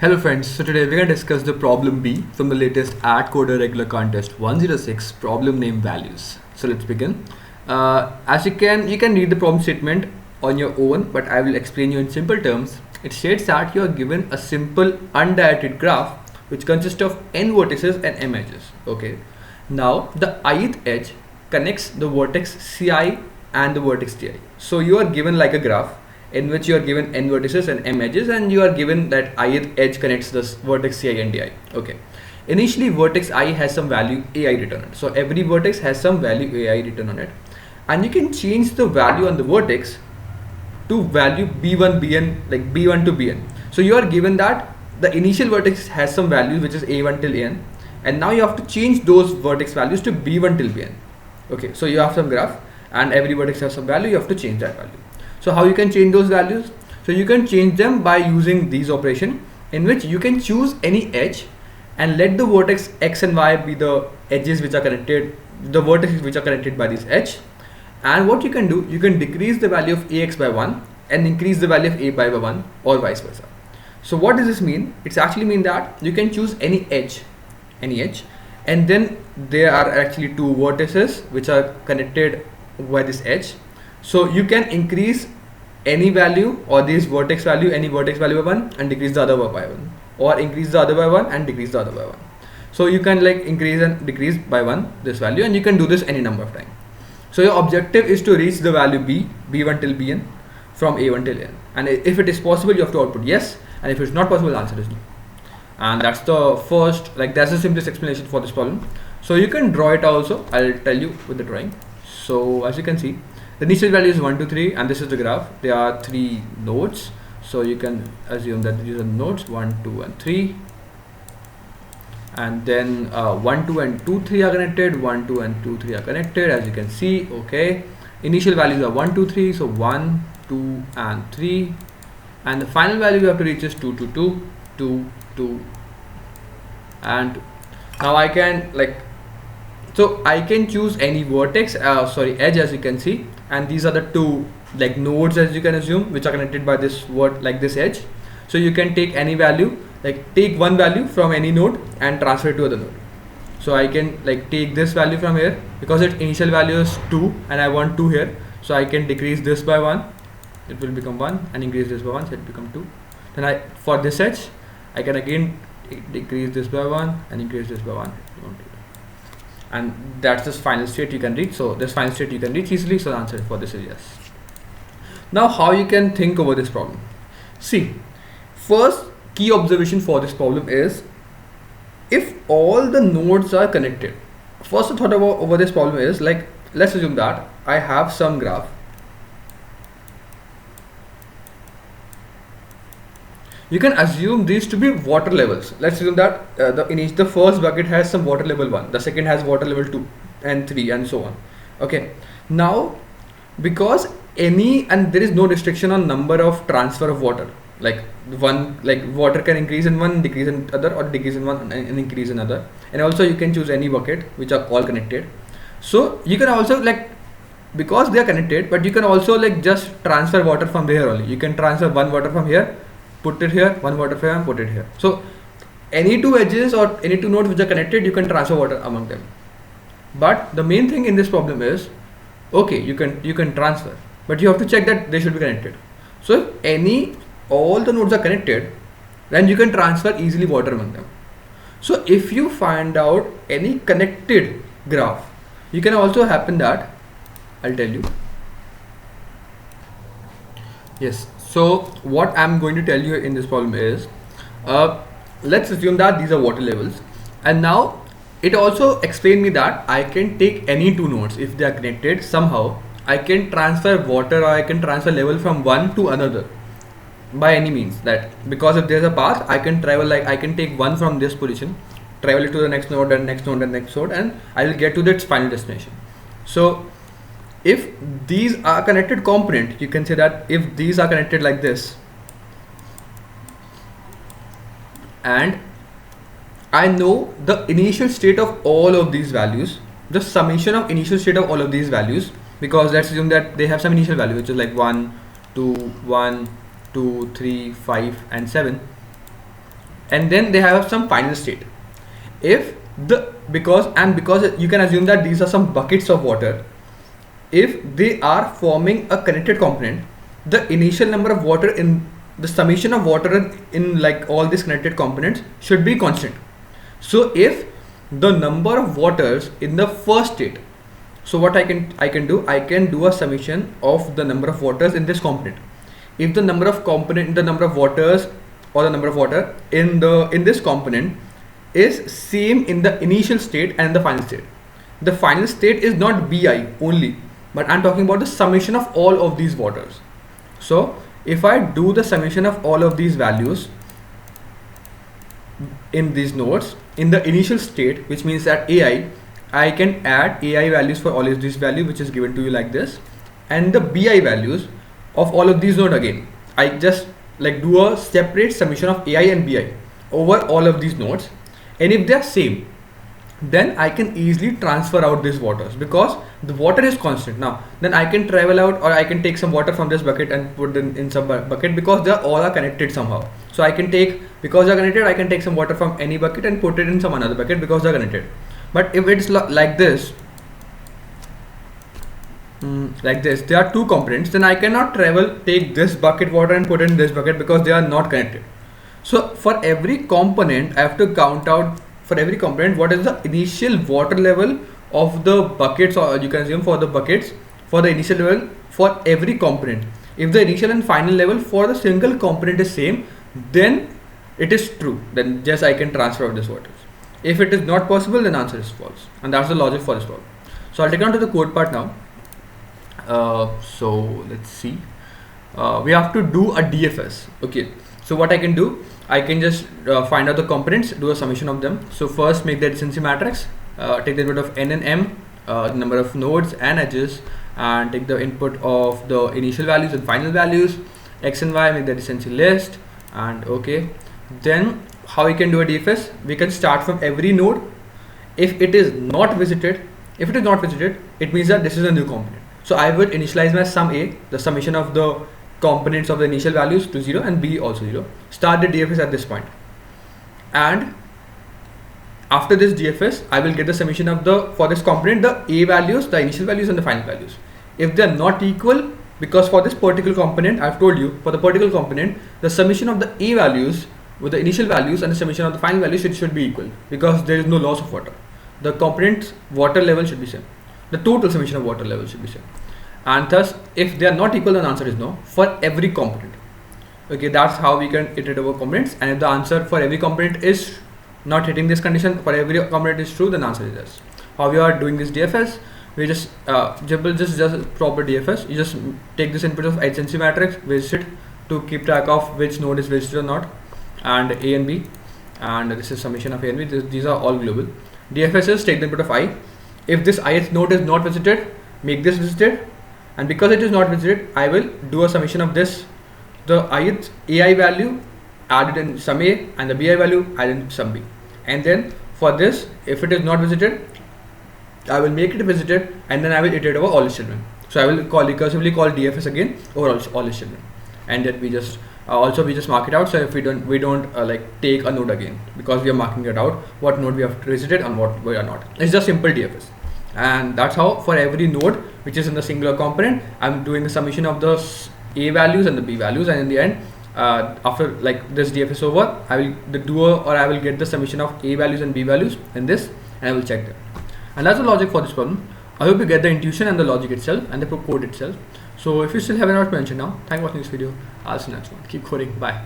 Hello friends, so today we're going to discuss the problem B from the latest AdCoder regular contest 106 problem name values. So let's begin. As you can read the problem statement on your own, but I will explain you in simple terms. It states that you are given a simple undirected graph which consists of n vertices and m edges. Okay. Now the ith edge connects the vertex ci and the vertex di. So you are given like a graph in which you are given n vertices and m edges, and you are given that ith edge connects this vertex ci and di. Okay. Initially vertex I has some value ai written on it. So every vertex has some value ai written on it, and you can change the value on the vertex to value b1 bn, like b1 to bn. So you are given that the initial vertex has some value which is a1 till an, and now you have to change those vertex values to b1 till bn. Okay, so you have some graph and every vertex has some value, you have to change that value. So how you can change those values? So you can change them by using these operation, in which you can choose any edge and let the vertex x and y be the edges which are connected, the vertices which are connected by this edge. And what you can do, you can decrease the value of ax by 1 and increase the value of a by 1, or vice versa. So what does this mean? It's actually mean that you can choose any edge, and then there are actually two vertices which are connected by this edge. So you can increase any value or this vertex value, any vertex value by 1 and decrease the other by 1, or increase the other by 1 and decrease the other by 1. So you can like increase and decrease by 1 this value, and you can do this any number of times. So your objective is to reach the value b1 till bn from a1 till n, and if it is possible you have to output yes, and if it's not possible the answer is no. And that's the first, like that's the simplest explanation for this problem. So you can draw it also, I'll tell you with the drawing. So as you can see, the initial value is 1, 2, 3, and this is the graph. There are 3 nodes, so you can assume that these are nodes 1, 2 and 3, and then 1, 2 and 2, 3 are connected, 1, 2 and 2, 3 are connected, as you can see. Okay, initial values are 1, 2, 3, so 1, 2 and 3, and the final value you have to reach is 2, 2, 2, 2, 2, and now I can I can choose any vertex, edge, as you can see, and these are the two like nodes, as you can assume, which are connected by this this edge. So you can take any value, like take one value from any node and transfer it to other node. So I can take this value from here, because its initial value is 2 and I want 2 here, so I can decrease this by 1, it will become 1, and increase this by 1, so it become 2. Then for this edge I can again decrease this by 1 and increase this by 1, and that's this final state you can reach. So this final state you can reach easily, so the answer for this is yes. Now how you can think over this problem? See, first key observation for this problem is, if all the nodes are connected, first thought over this problem is, like, let's assume that I have some graph. You can assume these to be water levels. Let's assume that the first bucket has some water level 1, the second has water level 2 and 3, and so on. Okay, now because there is no restriction on number of transfer of water, water can increase in one, decrease in other, or decrease in one and increase in other, and also you can choose any bucket which are all connected. So you can also because they are connected, but you can also just transfer water from there only. You can transfer one water from here, put it here, one water from here, put it here. So any two edges or any two nodes which are connected, you can transfer water among them. But the main thing in this problem is, okay, you can transfer, but you have to check that they should be connected. So if all the nodes are connected, then you can transfer easily water among them. So if you find out any connected graph, you can also happen that, I'll tell you. Yes, so what I'm going to tell you in this problem is, let's assume that these are water levels, and now it also explained me that I can take any two nodes, if they are connected somehow, I can transfer water, or I can transfer level from one to another by any means. That because if there's a path, I can travel, I can take one from this position, travel it to the next node and next node and next node, and I will get to its final destination. So if these are connected component, you can say that if these are connected like this, and I know the initial state of all of these values, the summation of initial state of all of these values, because let's assume that they have some initial value which is like 1, 2, 1, 2, 3, 5 and 7. and then they have some final state. If the because you can assume that these are some buckets of water, if they are forming a connected component, the initial number of water in the summation of water in like all these connected components should be constant. So if the number of waters in the first state, so what I can do a summation of the number of waters in this component. If the number of waters or the number of water in this component is same in the initial state and the final state. The final state is not Bi only, but I'm talking about the summation of all of these waters. So if I do the summation of all of these values in these nodes in the initial state, which means that I can add AI values for all of these values, which is given to you like this, and the Bi values of all of these nodes again. I just like do a separate summation of AI and Bi over all of these nodes, and if they are same, then I can easily transfer out these waters because the water is constant. Now then I can travel out, or I can take some water from this bucket and put them in some bucket because they all are connected somehow. So I can take, because they are connected, I can take some water from any bucket and put it in some another bucket because they are connected. But if it's like this, there are two components, then I cannot take this bucket water and put it in this bucket because they are not connected. So for every component, I have to count out for every component what is the initial water level of the buckets, or you can assume for the buckets for the initial level for every component. If the initial and final level for the single component is same, then it is true. Then just I can transfer out this waters. If it is not possible, then answer is false, and that's the logic for this problem. So I'll take on to the code part now. So let's see. We have to do a DFS. Okay. So what I can do, I can just find out the components, do a summation of them. So first make the adjacency matrix, take the input of n and m, number of nodes and edges, and take the input of the initial values and final values, x and y, make the adjacency list, and okay. Then how we can do a DFS? We can start from every node. If it is not visited, it means that this is a new component. So I would initialize my sum a, the summation of the components of the initial values to 0 and b also 0. Start the DFS at this point, and after this DFS I will get the summation of for this component, the a values, the initial values and the final values. If they are not equal, because for this particular component I've told you, for the particular component the summation of the a values with the initial values and the summation of the final values should be equal, because there is no loss of water. The component's water level should be same, the total summation of water level should be same, and thus if they are not equal, then the answer is no for every component. Okay, that's how we can iterate over components, and if the answer for every component is not hitting this condition, for every component is true, then the answer is yes. How we are doing this DFS? We just just proper DFS. You just take this input of adjacency matrix, visit to keep track of which node is visited or not, and a and b, and this is summation of a and b. These are all global. DFS is take the input of i. If this ith node is not visited, make this visited, and because it is not visited, I will do a summation of this, the ith ai value added in sum a and the bi value added in sum b, and then for this, if it is not visited, I will make it visited, and then I will iterate over all its children. So I will recursively call DFS again over all its children, and then we just mark it out. So if we don't like take a node again, because we are marking it out what node we have visited and what we are not. It's just simple DFS, and that's how for every node which is in the singular component, I'm doing the summation of the a values and the b values, and in the end, after like this DFS over, I will get the summation of a values and b values in this, and I will check them. And that's the logic for this problem. I hope you get the intuition and the logic itself and the code itself. So if you still haven't mentioned now, thank you for watching this video. I'll see you next one. Keep coding. Bye.